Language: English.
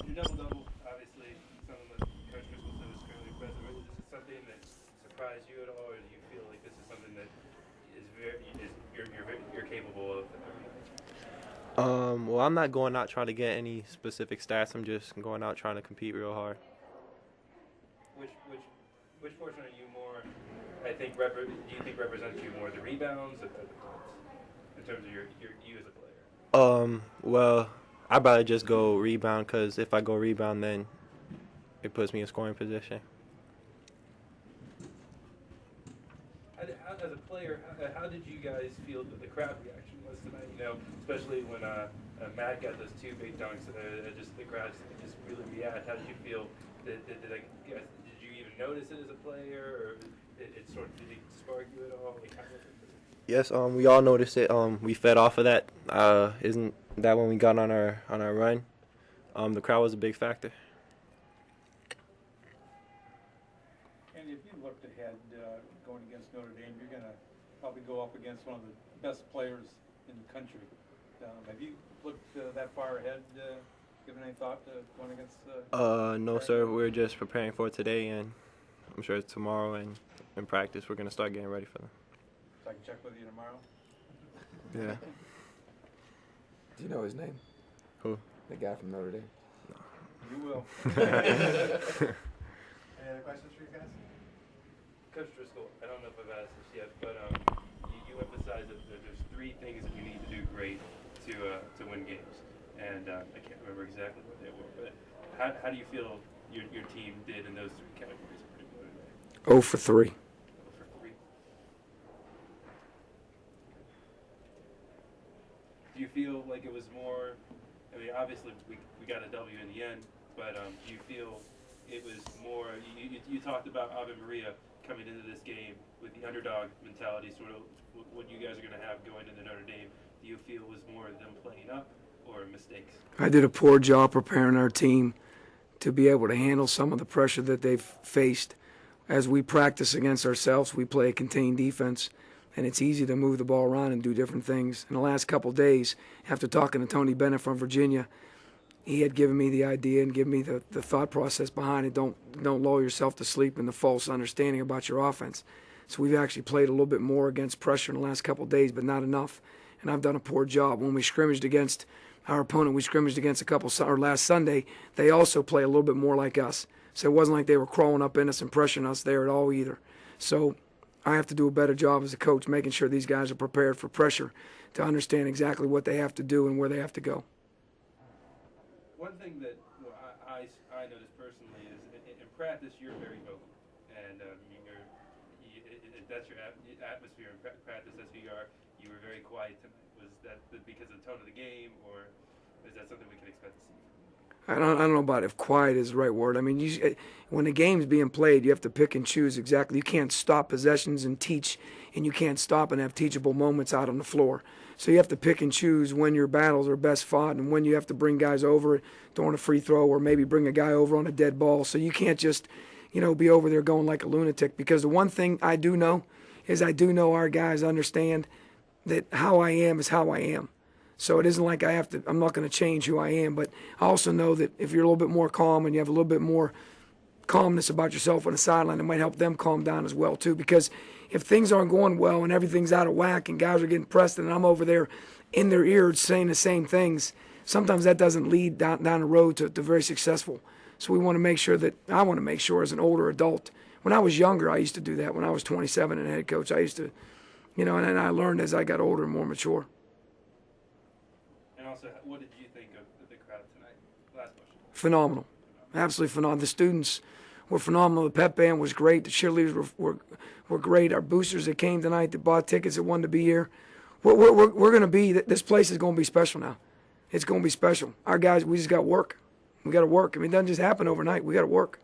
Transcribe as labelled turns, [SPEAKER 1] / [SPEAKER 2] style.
[SPEAKER 1] Your double-double, obviously, something that Coach Driscoll said is currently impressive. Is this something that surprised you at all, or do you feel like this is something that you're capable of every night?
[SPEAKER 2] Well, I'm not going out trying to get any specific stats. I'm just going out trying to compete real hard.
[SPEAKER 1] Which portion are you more? I think do you think represents you more, the rebounds or the points, in terms of you as a player?
[SPEAKER 2] Well, I'd rather just go rebound because if I go rebound, then it puts me in scoring position.
[SPEAKER 1] As a player, how did you guys feel that the crowd reaction was tonight? You know, especially when Matt got those two big dunks, just the crowd just really react. How did you feel? Did you even notice it as a player, or did it spark you at all? Like, how was it?
[SPEAKER 2] Yes, we all noticed it. We fed off of that. Isn't that when we got on our run? The crowd was a big factor.
[SPEAKER 3] And if you looked ahead going against Notre Dame, you're going to probably go up against one of the best players in the country. Have you looked that far ahead, given any thought to going against?
[SPEAKER 2] No, sir. We're just preparing for today, and I'm sure tomorrow and in practice we're going to start getting ready for them.
[SPEAKER 3] So I can check with you tomorrow?
[SPEAKER 2] Yeah.
[SPEAKER 4] Do you know his name?
[SPEAKER 2] Who?
[SPEAKER 4] The guy from Notre Dame.
[SPEAKER 3] You will.
[SPEAKER 5] Any other questions for you guys?
[SPEAKER 1] Coach Driscoll, I don't know if I've asked this yet, but you emphasize that there's three things that you need to do great to win games, and I can't remember exactly what they were, but how do you feel your team did in those three categories in particular today?
[SPEAKER 4] 0 for 3.
[SPEAKER 1] For three. Do you feel like it was more? I mean, obviously we got a W in the end, but do you feel it was more? You talked about Ave Maria coming into this game with the underdog mentality, sort of what you guys are going to have going into Notre Dame. Do you feel was more them playing up or mistakes?
[SPEAKER 6] I did a poor job preparing our team to be able to handle some of the pressure that they've faced. As we practice against ourselves, we play a contained defense, and it's easy to move the ball around and do different things. In the last couple of days, after talking to Tony Bennett from Virginia, he had given me the idea and given me the thought process behind it. Don't lull yourself to sleep in the false understanding about your offense. So we've actually played a little bit more against pressure in the last couple of days, but not enough. And I've done a poor job. When we scrimmaged against our opponent, we scrimmaged against last Sunday, they also play a little bit more like us. So it wasn't like they were crawling up in us and pressuring us there at all either. So I have to do a better job as a coach making sure these guys are prepared for pressure to understand exactly what they have to do and where they have to go.
[SPEAKER 1] One thing that I noticed personally is in practice you're very vocal, and that's your atmosphere in practice. That's who you are. You were very quiet tonight. Was that because of the tone of the game, or is that something we can expect to see?
[SPEAKER 6] I don't know about if quiet is the right word. I mean, when the game's being played, you have to pick and choose exactly. You can't stop possessions and teach, and you can't stop and have teachable moments out on the floor. So you have to pick and choose when your battles are best fought and when you have to bring guys over during a free throw or maybe bring a guy over on a dead ball. So you can't just, be over there going like a lunatic, because the one thing I do know is I do know our guys understand that how I am is how I am. So it isn't like I'm not going to change who I am, but I also know that if you're a little bit more calm and you have a little bit more calmness about yourself on the sideline, it might help them calm down as well too. Because if things aren't going well and everything's out of whack and guys are getting pressed and I'm over there in their ears saying the same things, sometimes that doesn't lead down the road to very successful. So I want to make sure as an older adult. When I was younger, I used to do that. When I was 27 and a head coach, I used to, and then I learned as I got older and more mature.
[SPEAKER 1] And also, what did you think of the crowd tonight? Last question.
[SPEAKER 6] Phenomenal. Absolutely phenomenal. The students were phenomenal. The pep band was great. The cheerleaders were great. Our boosters that came tonight that bought tickets that wanted to be here. We're going to be, this place is going to be special now. It's going to be special. Our guys, we just got to work. We got to work. I mean, it doesn't just happen overnight. We got to work.